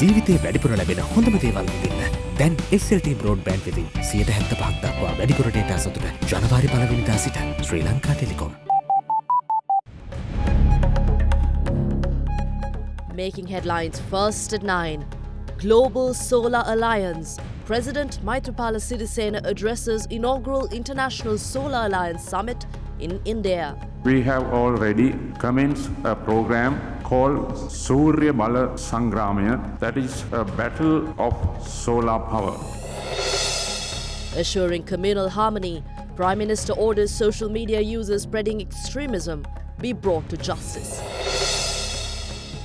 ජීවිතේ වැඩිපුර ලැබෙන හොඳම දේවල් විඳින්න. දැන් SLT broadband වෙතින් 75% දක්වා වැඩිපුර data සතුට ජනවාරි 1 වෙනිදා සිට Sri Lanka Telecom. Making headlines first at 9. Global Solar Alliance. President Maithripala Sirisena addresses inaugural International Solar Alliance Summit in India. We have already commenced a program called Surya Bala Sangramaya, that is a battle of solar power. Assuring communal harmony, Prime Minister orders social media users spreading extremism be brought to justice.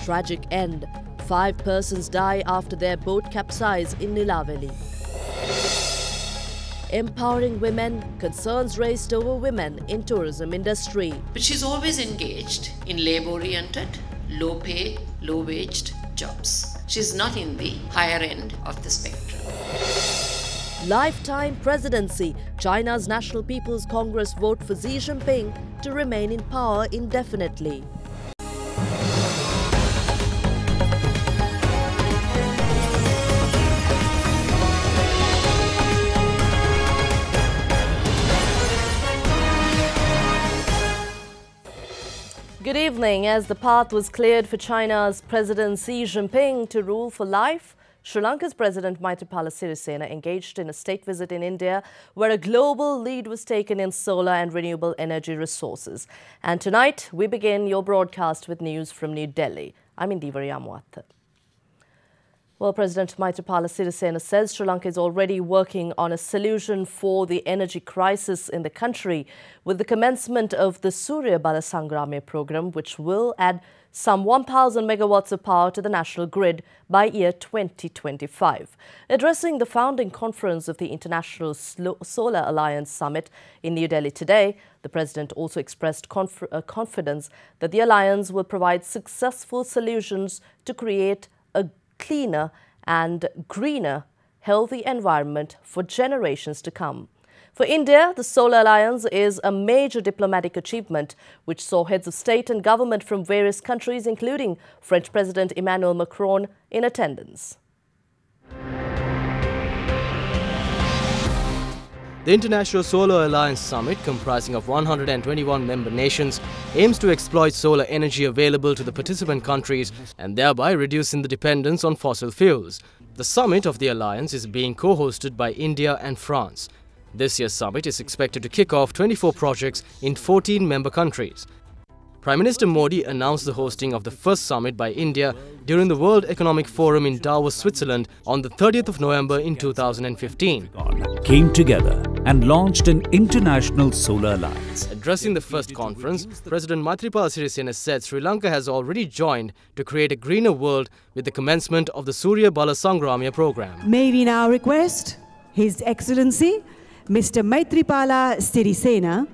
Tragic end. 5 persons die after their boat capsized in Nilaveli. Empowering women, concerns raised over women in tourism industry. But she's always engaged in labor-oriented, low-pay, low-waged jobs. She's not in the higher end of the spectrum. Lifetime presidency. China's National People's Congress vote for Xi Jinping to remain in power indefinitely. Good evening. As the path was cleared for China's President Xi Jinping to rule for life, Sri Lanka's President Maithripala Sirisena engaged in a state visit in India where a global lead was taken in solar and renewable energy resources. And tonight, we begin your broadcast with news from New Delhi. I'm Indivari Amwat. Well, President Maithripala Sirisena says Sri Lanka is already working on a solution for the energy crisis in the country with the commencement of the Surya Bala Sangramaya program, which will add some 1,000 megawatts of power to the national grid by year 2025. Addressing the founding conference of the International Solar Alliance Summit in New Delhi today, the President also expressed confidence that the alliance will provide successful solutions to create a cleaner and greener, healthy environment for generations to come. For India, the Solar Alliance is a major diplomatic achievement which saw heads of state and government from various countries, including French President Emmanuel Macron, in attendance. The International Solar Alliance Summit, comprising of 121 member nations, aims to exploit solar energy available to the participant countries and thereby reducing the dependence on fossil fuels. The summit of the alliance is being co-hosted by India and France. This year's summit is expected to kick off 24 projects in 14 member countries. Prime Minister Modi announced the hosting of the first summit by India during the World Economic Forum in Davos, Switzerland on the 30th of November in 2015. Came together and launched an international solar alliance. Addressing the first conference, President Maithripala Sirisena said Sri Lanka has already joined to create a greener world with the commencement of the Surya Bala Sangramaya program. May we now request His Excellency Mr. Maithripala Sirisena,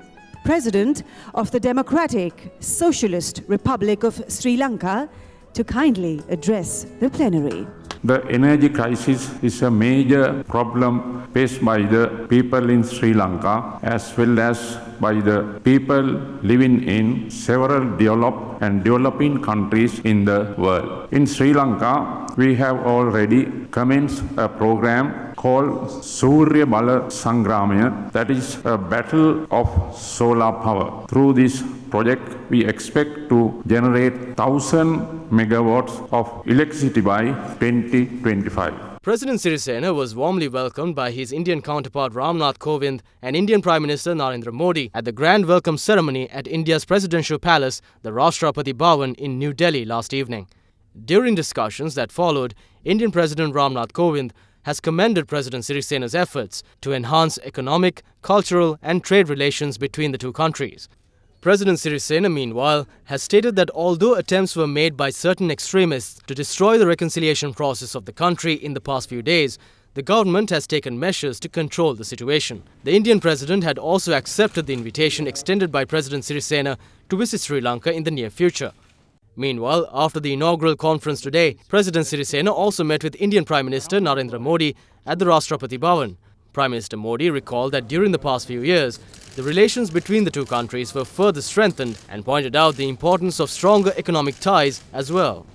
President of the Democratic Socialist Republic of Sri Lanka, to kindly address the plenary. The energy crisis is a major problem faced by the people in Sri Lanka as well as by the people living in several developed and developing countries in the world. In Sri Lanka, we have already commenced a program called Surya Bala Sangramaya, that is a battle of solar power. Through this project, we expect to generate 1,000 megawatts of electricity by 2025. President Sirisena was warmly welcomed by his Indian counterpart Ramnath Kovind and Indian Prime Minister Narendra Modi at the grand welcome ceremony at India's presidential palace, the Rashtrapati Bhavan in New Delhi last evening. During discussions that followed, Indian President Ramnath Kovind has commended President Sirisena's efforts to enhance economic, cultural and trade relations between the two countries. President Sirisena, meanwhile, has stated that although attempts were made by certain extremists to destroy the reconciliation process of the country in the past few days, the government has taken measures to control the situation. The Indian president had also accepted the invitation extended by President Sirisena to visit Sri Lanka in the near future. Meanwhile, after the inaugural conference today, President Sirisena also met with Indian Prime Minister Narendra Modi at the Rashtrapati Bhavan. Prime Minister Modi recalled that during the past few years, the relations between the two countries were further strengthened and pointed out the importance of stronger economic ties as well.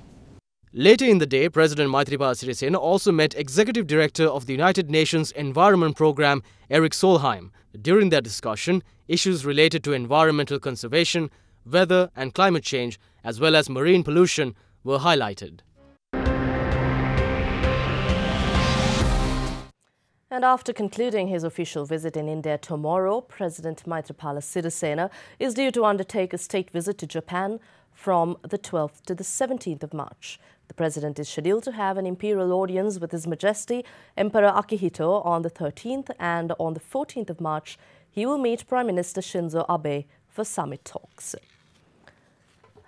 Later in the day, President Maithripala Sirisena also met Executive Director of the United Nations Environment Programme, Eric Solheim. During their discussion, issues related to environmental conservation, weather and climate change, as well as marine pollution, were highlighted. And after concluding his official visit in India tomorrow, President Maithripala Sirisena is due to undertake a state visit to Japan from the 12th to the 17th of March. The president is scheduled to have an imperial audience with His Majesty Emperor Akihito on the 13th, and on the 14th of March, he will meet Prime Minister Shinzo Abe for summit talks.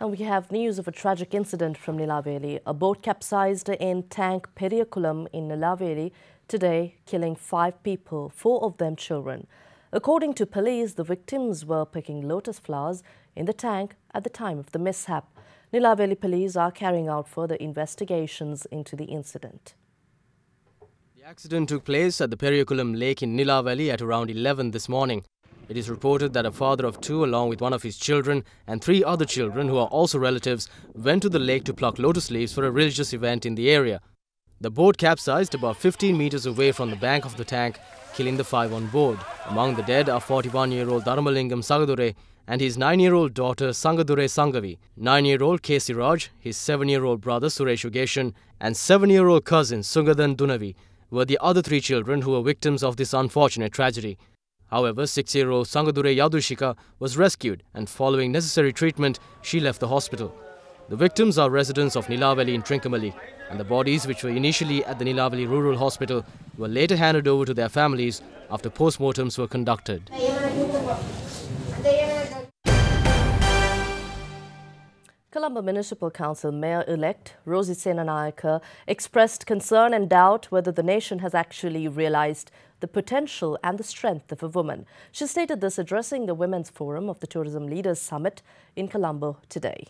And we have news of a tragic incident from Nilaveli. A boat capsized in tank Periyakulam in Nilaveli today, killing 5 people, 4 of them children. According to police, the victims were picking lotus flowers in the tank at the time of the mishap. Nilaveli police are carrying out further investigations into the incident. The accident took place at the Periyakulam Lake in Nilaveli at around 11 this morning. It is reported that a father of 2 along with one of his children and 3 other children who are also relatives went to the lake to pluck lotus leaves for a religious event in the area. The boat capsized about 15 meters away from the bank of the tank, killing the 5 on board. Among the dead are 41-year-old Dharmalingam Sagadure and his 9-year-old daughter Sangadure Sangavi, 9-year-old K. Siraj, his 7-year-old brother Suresh Ugeshan and 7-year-old cousin Sungadan Dunavi were the other 3 children who were victims of this unfortunate tragedy. However, 6-year-old Sangadure Yadushika was rescued and following necessary treatment, she left the hospital. The victims are residents of Nilaveli in Trincomalee, and the bodies, which were initially at the Nilaveli Rural Hospital, were later handed over to their families after postmortems were conducted. Colombo Municipal Council Mayor-elect Rosie Senanayake expressed concern and doubt whether the nation has actually realized the potential and the strength of a woman. She stated this addressing the Women's Forum of the Tourism Leaders Summit in Colombo today.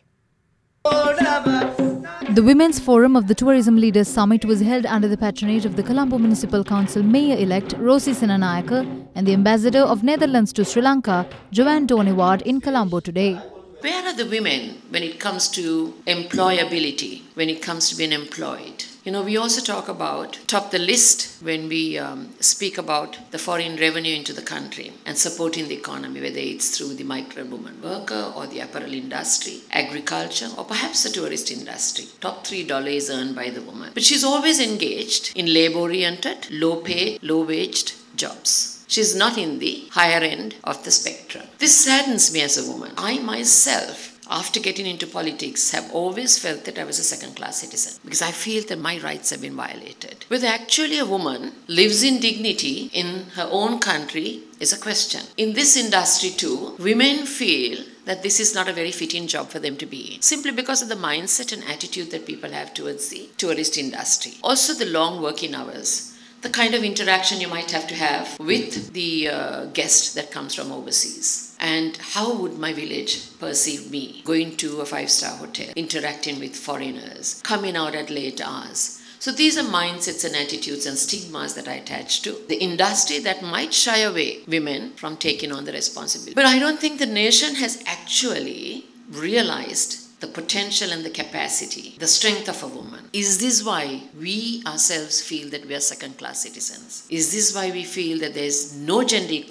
The Women's Forum of the Tourism Leaders Summit was held under the patronage of the Colombo Municipal Council Mayor-elect Rosie Senanayake and the Ambassador of Netherlands to Sri Lanka, Joanne Doneward, in Colombo today. Where are the women when it comes to employability, when it comes to being employed? You know, we also talk about top the list when we speak about the foreign revenue into the country and supporting the economy, whether it's through the migrant woman worker or the apparel industry, agriculture, or perhaps the tourist industry. Top $3 is earned by the woman. But she's always engaged in labor-oriented, low-pay, low-waged jobs. She's not in the higher end of the spectrum. This saddens me as a woman. I myself, after getting into politics, have always felt that I was a second-class citizen because I feel that my rights have been violated. Whether actually a woman lives in dignity in her own country is a question. In this industry too, women feel that this is not a very fitting job for them to be in, simply because of the mindset and attitude that people have towards the tourist industry. Also the long working hours, the kind of interaction you might have to have with the guest that comes from overseas. And how would my village perceive me going to a 5-star hotel, interacting with foreigners, coming out at late hours? So these are mindsets and attitudes and stigmas that I attach to the industry that might shy away women from taking on the responsibility. But I don't think the nation has actually realized the potential and the capacity, the strength of a woman. Is this why we ourselves feel that we are second-class citizens? Is this why we feel that there is no gender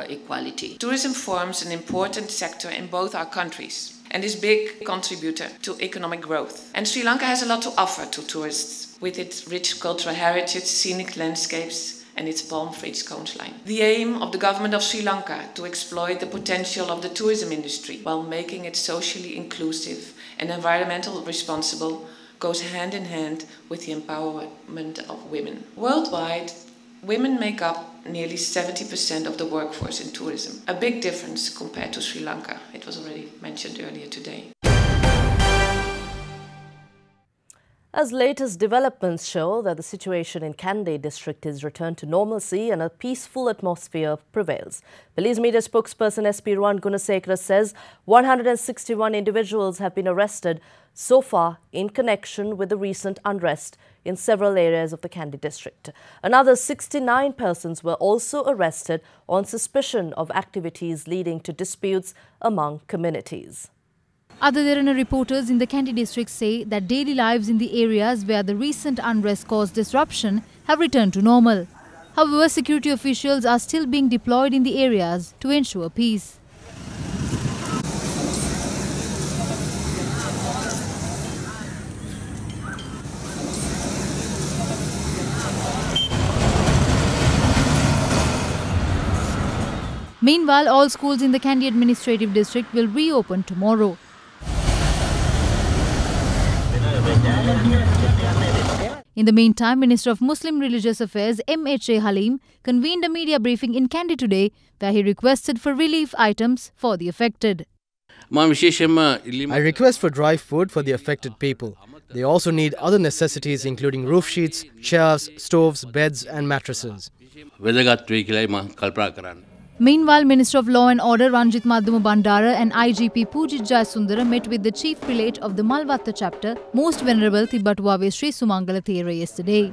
equality? Tourism forms an important sector in both our countries and is a big contributor to economic growth. And Sri Lanka has a lot to offer to tourists with its rich cultural heritage, scenic landscapes, and its palm-rich coastline. The aim of the government of Sri Lanka to exploit the potential of the tourism industry while making it socially inclusive and environmentally responsible goes hand in hand with the empowerment of women. Worldwide, women make up nearly 70% of the workforce in tourism, a big difference compared to Sri Lanka. It was already mentioned earlier today. As latest developments show that the situation in Kandy district is returned to normalcy and a peaceful atmosphere prevails. Police media spokesperson SP Ruwan Gunasekara says 161 individuals have been arrested so far in connection with the recent unrest in several areas of the Kandy district. Another 69 persons were also arrested on suspicion of activities leading to disputes among communities. Other Derana reporters in the Kandy district say that daily lives in the areas where the recent unrest caused disruption have returned to normal. However, security officials are still being deployed in the areas to ensure peace. Meanwhile, all schools in the Kandy administrative district will reopen tomorrow. In the meantime, Minister of Muslim Religious Affairs M.H.A. Halim convened a media briefing in Kandy today where he requested for relief items for the affected. I request for dry food for the affected people. They also need other necessities including roof sheets, chairs, stoves, beds and mattresses. Meanwhile, Minister of Law and Order Ranjit Madhuma Bandara and IGP Pujit Jayasundara met with the Chief Prelate of the Malvatta chapter, Most Venerable Tibbatuwave Sri Sumangala Thera yesterday.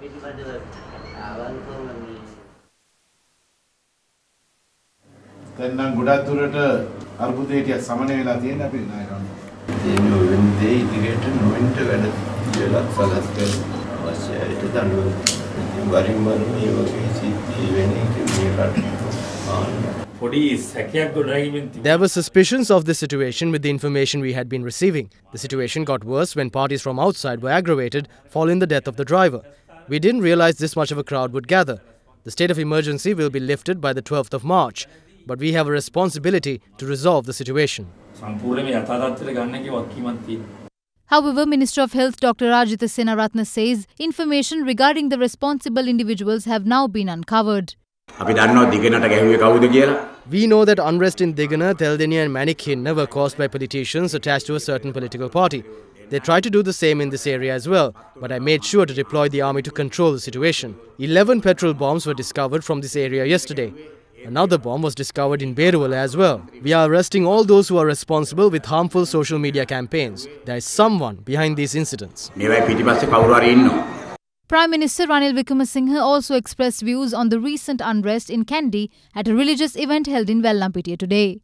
There were suspicions of this situation with the information we had been receiving. The situation got worse when parties from outside were aggravated following the death of the driver. We didn't realize this much of a crowd would gather. The state of emergency will be lifted by the 12th of March, but we have a responsibility to resolve the situation. However, Minister of Health Dr. Rajitha Senaratne says information regarding the responsible individuals have now been uncovered. We know that unrest in Digana, Teldenia and Manikhinna were caused by politicians attached to a certain political party. They tried to do the same in this area as well, but I made sure to deploy the army to control the situation. 11 petrol bombs were discovered from this area yesterday. Another bomb was discovered in Beruwala as well. We are arresting all those who are responsible with harmful social media campaigns. There is someone behind these incidents. Prime Minister Ranil Wickremesinghe also expressed views on the recent unrest in Kandy at a religious event held in Wellampitia today.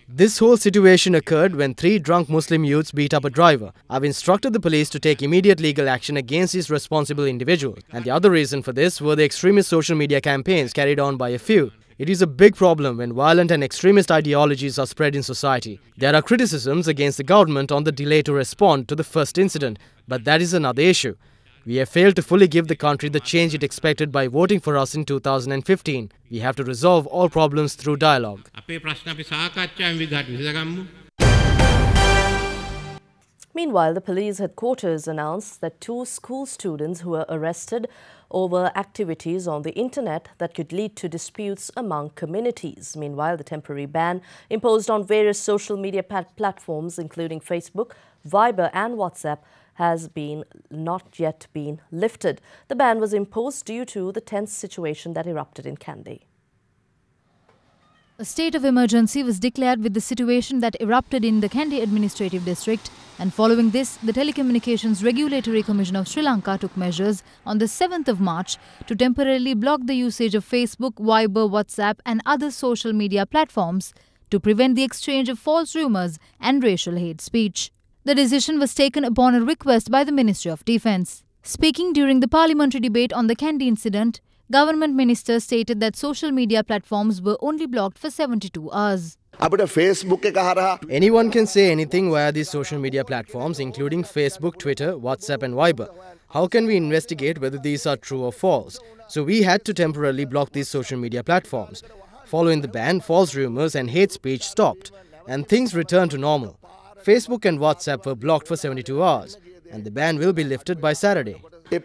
This whole situation occurred when 3 drunk Muslim youths beat up a driver. I've instructed the police to take immediate legal action against these responsible individuals. And the other reason for this were the extremist social media campaigns carried on by a few. It is a big problem when violent and extremist ideologies are spread in society. There are criticisms against the government on the delay to respond to the first incident, but that is another issue. We have failed to fully give the country the change it expected by voting for us in 2015. We have to resolve all problems through dialogue. Meanwhile, the police headquarters announced that 2 school students who were arrested over activities on the internet that could lead to disputes among communities. Meanwhile, the temporary ban imposed on various social media platforms, including Facebook, Viber and WhatsApp, has not yet been lifted. The ban was imposed due to the tense situation that erupted in Kandy. A state of emergency was declared with the situation that erupted in the Kandy administrative district, and following this, the Telecommunications Regulatory Commission of Sri Lanka took measures on the 7th of March to temporarily block the usage of Facebook, Viber, WhatsApp and other social media platforms to prevent the exchange of false rumours and racial hate speech. The decision was taken upon a request by the Ministry of Defence. Speaking during the parliamentary debate on the Kandy incident, Government Minister stated that social media platforms were only blocked for 72 hours. Anyone can say anything via these social media platforms, including Facebook, Twitter, WhatsApp and Viber. How can we investigate whether these are true or false? So we had to temporarily block these social media platforms. Following the ban, false rumours and hate speech stopped, and things returned to normal. Facebook and WhatsApp were blocked for 72 hours, and the ban will be lifted by Saturday. The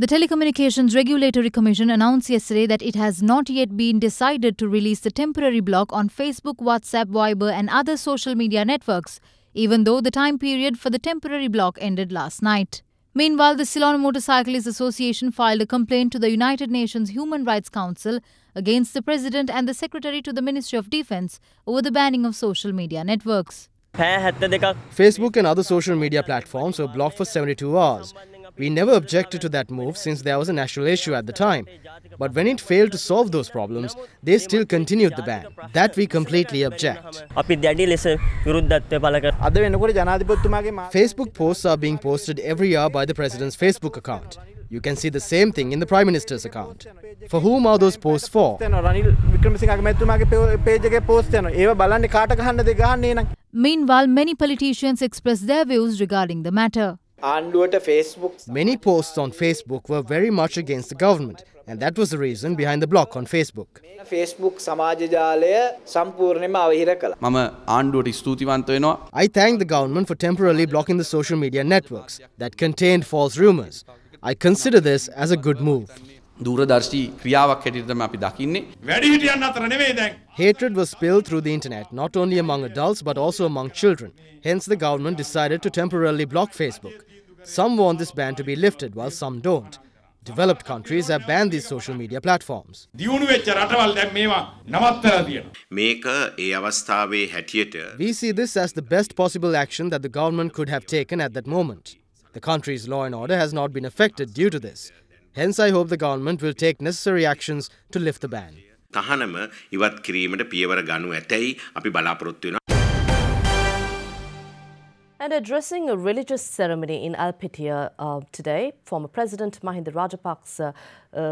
Telecommunications Regulatory Commission announced yesterday that it has not yet been decided to release the temporary block on Facebook, WhatsApp, Viber and other social media networks, even though the time period for the temporary block ended last night. Meanwhile, the Ceylon Motorcyclists Association filed a complaint to the United Nations Human Rights Council against the President and the Secretary to the Ministry of Defence over the banning of social media networks. Facebook and other social media platforms were blocked for 72 hours. We never objected to that move since there was a national issue at the time. But when it failed to solve those problems, they still continued the ban. That we completely object. Facebook posts are being posted every hour by the President's Facebook account. You can see the same thing in the Prime Minister's account. For whom are those posts for? Meanwhile, many politicians expressed their views regarding the matter. Many posts on Facebook were very much against the government, and that was the reason behind the block on Facebook. I thank the government for temporarily blocking the social media networks that contained false rumors. I consider this as a good move. Hatred was spilled through the internet, not only among adults but also among children. Hence, the government decided to temporarily block Facebook. Some want this ban to be lifted, while some don't. Developed countries have banned these social media platforms. We see this as the best possible action that the government could have taken at that moment. The country's law and order has not been affected due to this. Hence, I hope the government will take necessary actions to lift the ban. And addressing a religious ceremony in Alpitia today, former President Mahinda Rajapaksa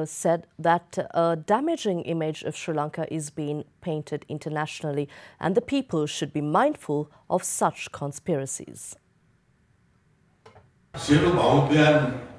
said that a damaging image of Sri Lanka is being painted internationally and the people should be mindful of such conspiracies.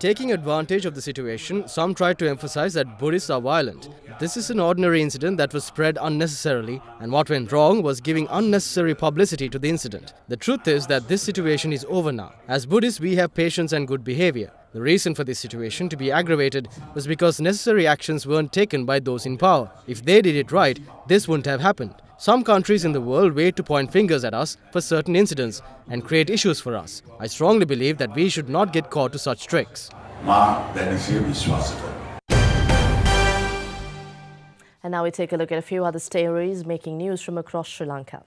Taking advantage of the situation, some tried to emphasize that Buddhists are violent. This is an ordinary incident that was spread unnecessarily, and what went wrong was giving unnecessary publicity to the incident. The truth is that this situation is over now. As Buddhists, we have patience and good behavior. The reason for this situation to be aggravated was because necessary actions weren't taken by those in power. If they did it right, this wouldn't have happened. Some countries in the world wait to point fingers at us for certain incidents and create issues for us. I strongly believe that we should not get caught to such tricks. And now we take a look at a few other stories making news from across Sri Lanka.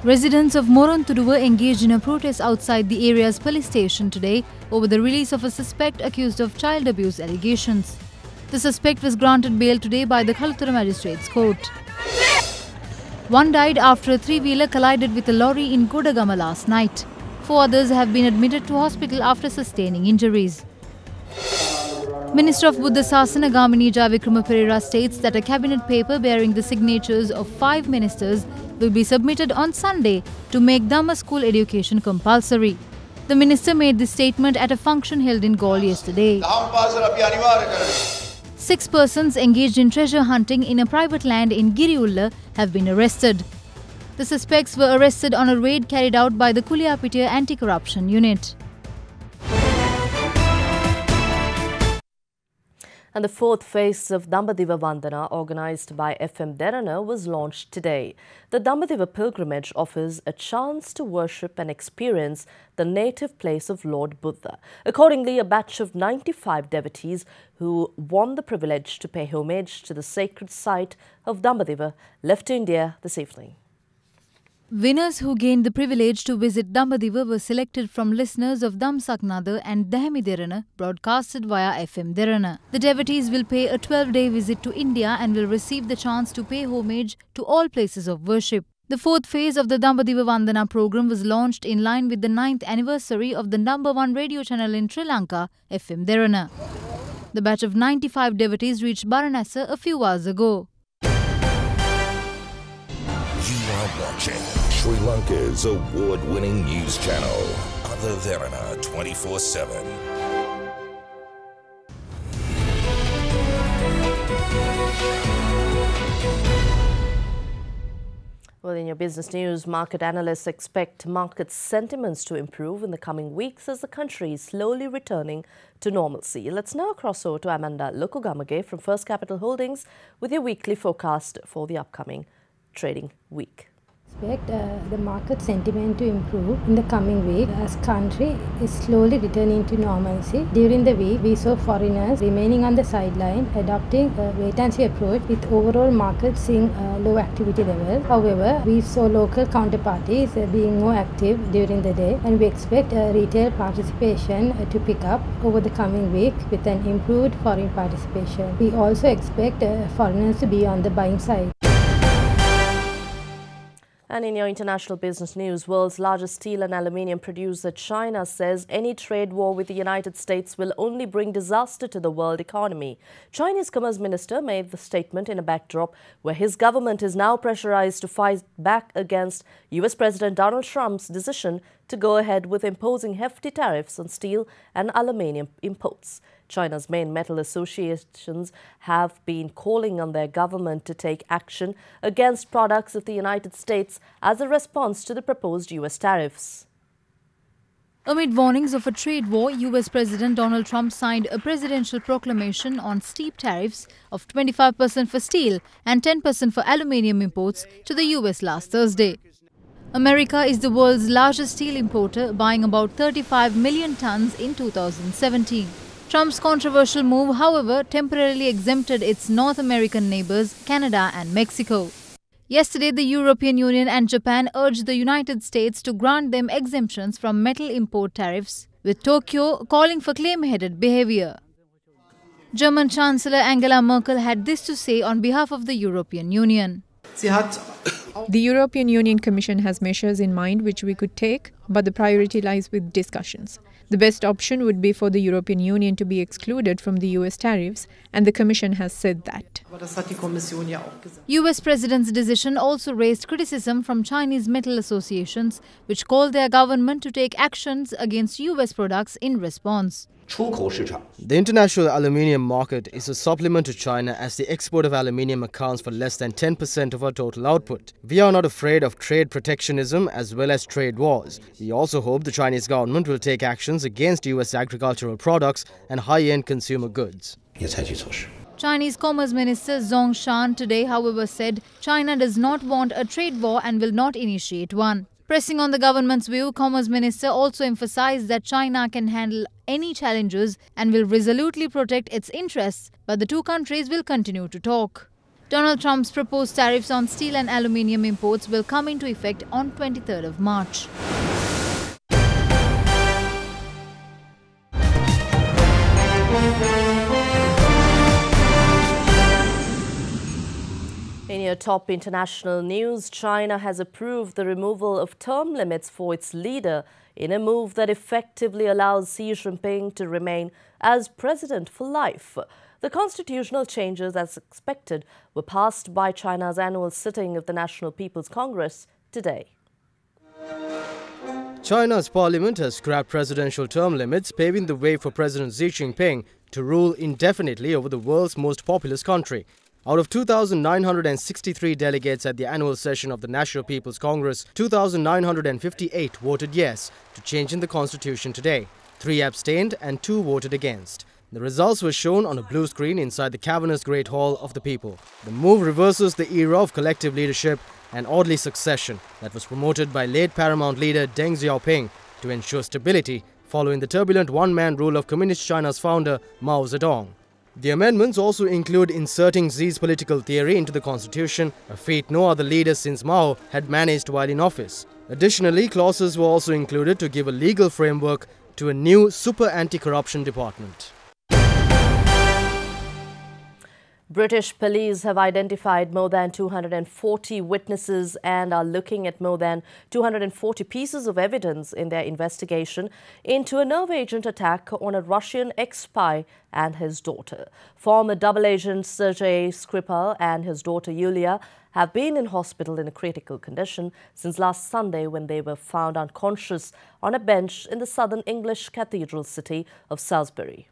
Residents of Morontuduwa engaged in a protest outside the area's police station today over the release of a suspect accused of child abuse allegations. The suspect was granted bail today by the Kalutara Magistrates Court. One died after a three-wheeler collided with a lorry in Kodagama last night. 4 others have been admitted to hospital after sustaining injuries. Minister of Buddha Sasana Gaminija Vikrama Perera states that a cabinet paper bearing the signatures of 5 ministers will be submitted on Sunday to make Dhamma school education compulsory. The minister made this statement at a function held in Galle yesterday. 6 persons engaged in treasure hunting in a private land in Giriulla have been arrested. The suspects were arrested on a raid carried out by the Kuliapitiya Anti-Corruption Unit. And the 4th phase of Dambadiva Vandana, organised by FM Derana, was launched today. The Dambadiva pilgrimage offers a chance to worship and experience the native place of Lord Buddha. Accordingly, a batch of 95 devotees who won the privilege to pay homage to the sacred site of Dambadiva left India this evening. Winners who gained the privilege to visit Dambadiva were selected from listeners of Damsaknada and Dahami Derana, broadcasted via FM Derana. The devotees will pay a 12-day visit to India and will receive the chance to pay homage to all places of worship. The 4th phase of the Dambadiva Vandana program was launched in line with the 9th anniversary of the #1 radio channel in Sri Lanka, FM Derana. The batch of 95 devotees reached Varanasi a few hours ago. You are watching Sri Lanka's award-winning news channel, Other Derana 24/7. Well, in your business news, market analysts expect market sentiments to improve in the coming weeks as the country is slowly returning to normalcy. Let's now cross over to Amanda Lokugamage from First Capital Holdings with your weekly forecast for the upcoming trading week. Expect the market sentiment to improve in the coming week as country is slowly returning to normalcy. During the week, we saw foreigners remaining on the sideline, adopting a wait-and-see approach with overall market seeing low activity level. However, we saw local counterparties being more active during the day, and we expect retail participation to pick up over the coming week with an improved foreign participation. We also expect foreigners to be on the buying side. And in your international business news, world's largest steel and aluminium producer, China, says any trade war with the United States will only bring disaster to the world economy. Chinese Commerce Minister made the statement in a backdrop where his government is now pressurized to fight back against US President Donald Trump's decision to go ahead with imposing hefty tariffs on steel and aluminium imports. China's main metal associations have been calling on their government to take action against products of the United States as a response to the proposed US tariffs. Amid warnings of a trade war, US President Donald Trump signed a presidential proclamation on steep tariffs of 25% for steel and 10% for aluminium imports to the US last Thursday. America is the world's largest steel importer, buying about 35 million tons in 2017. Trump's controversial move, however, temporarily exempted its North American neighbors, Canada and Mexico. Yesterday, the European Union and Japan urged the United States to grant them exemptions from metal import tariffs, with Tokyo calling for claim-headed behavior. German Chancellor Angela Merkel had this to say on behalf of the European Union. The European Union Commission has measures in mind which we could take, but the priority lies with discussions. The best option would be for the European Union to be excluded from the US tariffs, and the Commission has said that. US President's decision also raised criticism from Chinese metal associations, which called their government to take actions against US products in response. The international aluminium market is a supplement to China, as the export of aluminium accounts for less than 10% of our total output. We are not afraid of trade protectionism as well as trade wars. We also hope the Chinese government will take actions against US agricultural products and high-end consumer goods. Chinese Commerce Minister Zhong Shan today, however, said China does not want a trade war and will not initiate one. Pressing on the government's view, Commerce Minister also emphasized that China can handle any challenges and will resolutely protect its interests, but the two countries will continue to talk. Donald Trump's proposed tariffs on steel and aluminium imports will come into effect on 23rd of March. In your top international news, China has approved the removal of term limits for its leader in a move that effectively allows Xi Jinping to remain as president for life. The constitutional changes, as expected, were passed by China's annual sitting of the National People's Congress today. China's parliament has scrapped presidential term limits, paving the way for President Xi Jinping to rule indefinitely over the world's most populous country. Out of 2,963 delegates at the annual session of the National People's Congress, 2,958 voted yes to changing the constitution today. 3 abstained and 2 voted against. The results were shown on a blue screen inside the cavernous Great Hall of the People. The move reverses the era of collective leadership and orderly succession that was promoted by late paramount leader Deng Xiaoping to ensure stability following the turbulent one-man rule of Communist China's founder Mao Zedong. The amendments also include inserting Xi's political theory into the constitution, a feat no other leader since Mao had managed while in office. Additionally, clauses were also included to give a legal framework to a new super anti-corruption department. British police have identified more than 240 witnesses and are looking at more than 240 pieces of evidence in their investigation into a nerve agent attack on a Russian ex-spy and his daughter. Former double agent Sergei Skripal and his daughter Yulia have been in hospital in a critical condition since last Sunday, when they were found unconscious on a bench in the southern English cathedral city of Salisbury.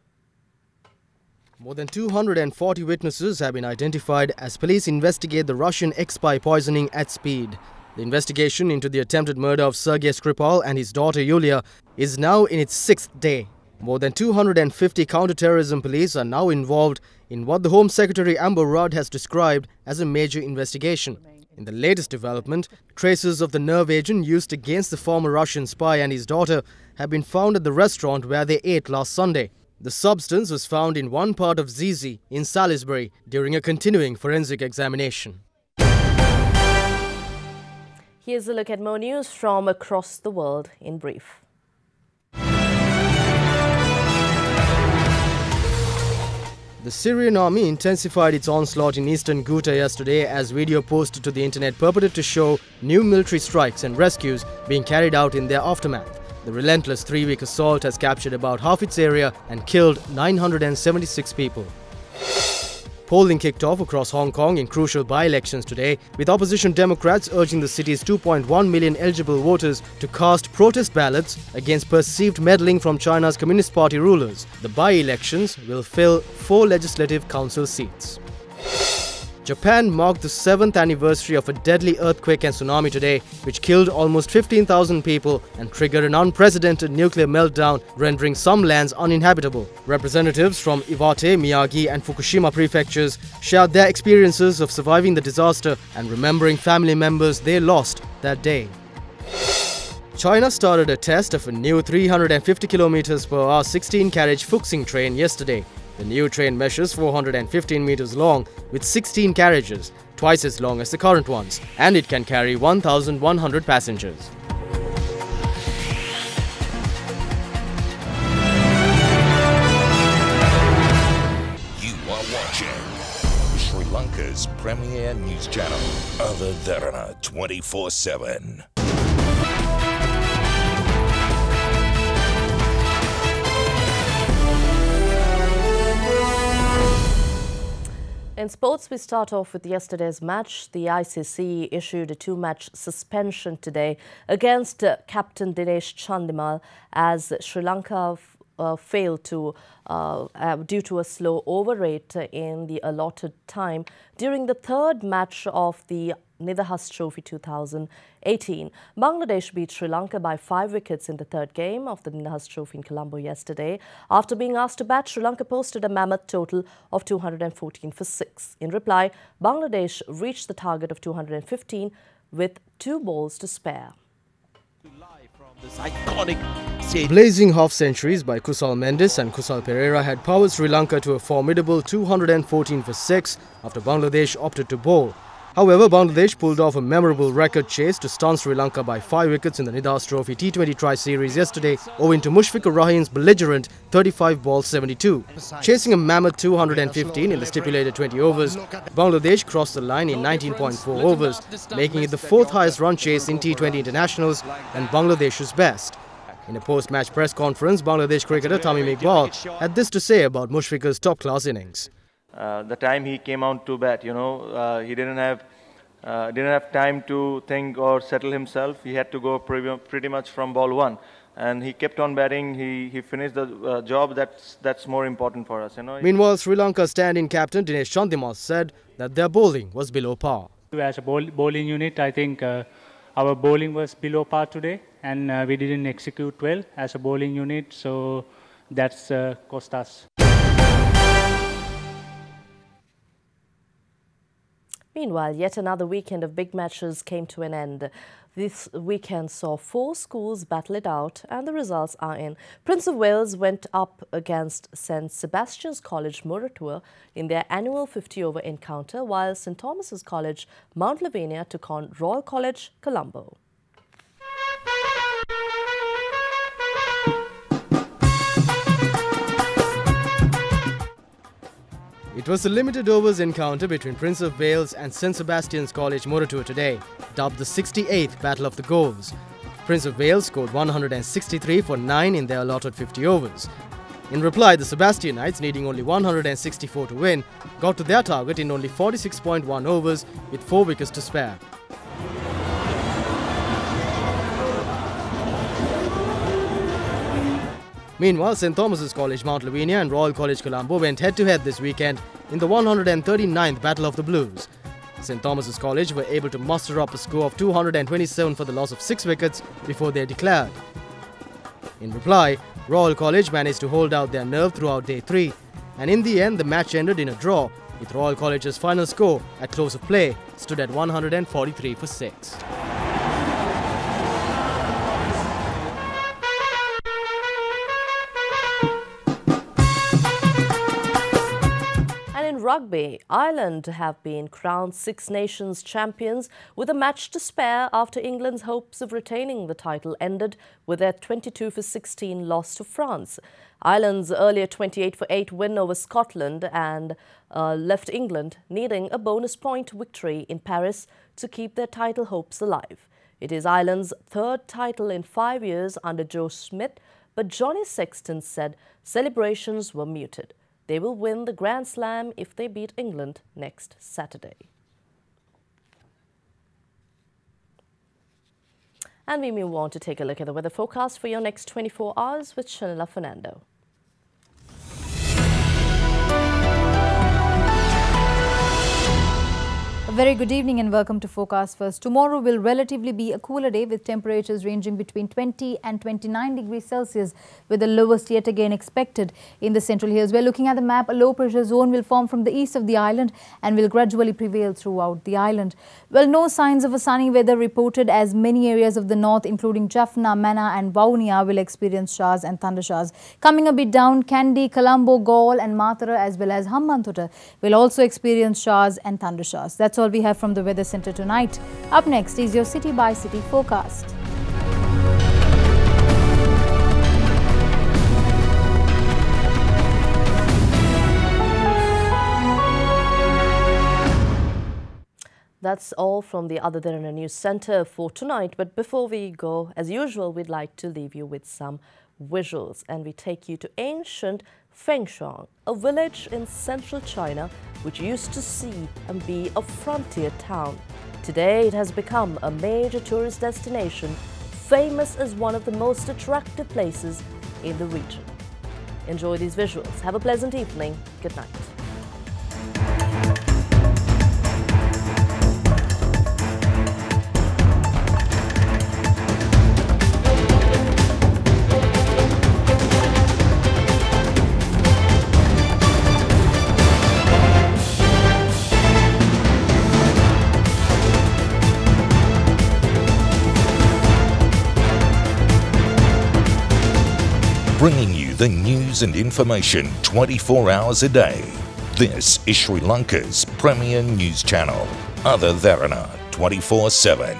More than 240 witnesses have been identified as police investigate the Russian ex-spy poisoning at speed. The investigation into the attempted murder of Sergei Skripal and his daughter Yulia is now in its 6th day. More than 250 counter-terrorism police are now involved in what the Home Secretary Amber Rudd has described as a major investigation. In the latest development, traces of the nerve agent used against the former Russian spy and his daughter have been found at the restaurant where they ate last Sunday. The substance was found in one part of Zizi in Salisbury during a continuing forensic examination. Here's a look at more news from across the world in brief. The Syrian army intensified its onslaught in eastern Ghouta yesterday as video posted to the internet purported to show new military strikes and rescues being carried out in their aftermath. The relentless 3-week assault has captured about half its area and killed 976 people. Polling kicked off across Hong Kong in crucial by-elections today, with opposition Democrats urging the city's 2.1 million eligible voters to cast protest ballots against perceived meddling from China's Communist Party rulers. The by-elections will fill 4 legislative council seats. Japan marked the 7th anniversary of a deadly earthquake and tsunami today, which killed almost 15,000 people and triggered an unprecedented nuclear meltdown, rendering some lands uninhabitable. Representatives from Iwate, Miyagi and Fukushima prefectures shared their experiences of surviving the disaster and remembering family members they lost that day. China started a test of a new 350 km/h 16-carriage Fuxing train yesterday. The new train measures 415 meters long with 16 carriages, twice as long as the current ones, and it can carry 1,100 passengers. You are watching Sri Lanka's premier news channel, Derana 24/7. In sports, we start off with yesterday's match. The ICC issued a 2-match suspension today against captain Dinesh Chandimal as Sri Lanka failed to, due to a slow over rate in the allotted time during the 3rd match of the Nidahas Trophy 2018. Bangladesh beat Sri Lanka by 5 wickets in the 3rd game of the Nidahas Trophy in Colombo yesterday. After being asked to bat, Sri Lanka posted a mammoth total of 214 for 6. In reply, Bangladesh reached the target of 215 with 2 balls to spare. Blazing half-centuries by Kusal Mendes and Kusal Pereira had powered Sri Lanka to a formidable 214 for 6 after Bangladesh opted to bowl. However, Bangladesh pulled off a memorable record chase to stun Sri Lanka by 5 wickets in the Nidahas Trophy T20 Tri-Series yesterday, owing to Mushfiqur Rahim's belligerent 35 balls 72. Chasing a mammoth 215 in the stipulated 20 overs, Bangladesh crossed the line in 19.4 overs, making it the 4th highest run chase in T20 internationals and Bangladesh's best. In a post-match press conference, Bangladesh cricketer Tamim Iqbal had this to say about Mushfiqur's top-class innings. The time he came out to bat, he didn't have time to think or settle himself. He had to go pretty much from ball 1, and he kept on batting. He finished the job. That's more important for us. Meanwhile, Sri Lanka's stand-in captain Dinesh Chandimal said that their bowling was below par. As a bowling unit, I think our bowling was below par today, and we didn't execute well as a bowling unit. So that's cost us. Meanwhile, yet another weekend of big matches came to an end. This weekend saw 4 schools battle it out, and the results are in. Prince of Wales went up against St Sebastian's College, Muratua, in their annual 50-over encounter, while St Thomas's College, Mount Lavinia, took on Royal College, Colombo. It was a limited overs encounter between Prince of Wales and St Sebastian's College, Muratua today, dubbed the 68th Battle of the Goals. Prince of Wales scored 163 for 9 in their allotted 50 overs. In reply, the Sebastianites, needing only 164 to win, got to their target in only 46.1 overs with 4 wickets to spare. Meanwhile, St Thomas's College, Mount Lavinia and Royal College, Colombo went head-to-head this weekend in the 139th Battle of the Blues. St Thomas's College were able to muster up a score of 227 for the loss of 6 wickets before they declared. In reply, Royal College managed to hold out their nerve throughout day 3, and in the end the match ended in a draw with Royal College's final score at close of play stood at 143 for 6. In rugby, Ireland have been crowned Six Nations champions with a match to spare after England's hopes of retaining the title ended with their 22 for 16 loss to France. Ireland's earlier 28 for 8 win over Scotland and left England needing a bonus point victory in Paris to keep their title hopes alive. It is Ireland's third title in 5 years under Joe Schmidt, but Johnny Sexton said celebrations were muted. They will win the Grand Slam if they beat England next Saturday. And we move on to take a look at the weather forecast for your next 24 hours with Shanila Fernando. A very good evening and welcome to Forecast First. Tomorrow will relatively be a cooler day with temperatures ranging between 20 and 29 degrees Celsius, with the lowest yet again expected in the central hills. We're looking at the map. A low pressure zone will form from the east of the island and will gradually prevail throughout the island. Well, no signs of a sunny weather reported, as many areas of the north including Jaffna, Manna and Vaunia will experience showers and thunder showers. Coming a bit down, Kandy, Colombo, Gaul and Matara as well as Hambantota will also experience showers and thunder showers. That's all we have from the Weather Centre tonight. Up next is your city by city forecast. That's all from the Other Derana News Centre for tonight. But before we go, as usual, we'd like to leave you with some visuals, and we take you to ancient Fengshan, a village in central China which used to see and be a frontier town. Today it has become a major tourist destination, famous as one of the most attractive places in the region. Enjoy these visuals. Have a pleasant evening. Good night. Bringing you the news and information 24 hours a day. This is Sri Lanka's premier news channel, Other Derana 24/7.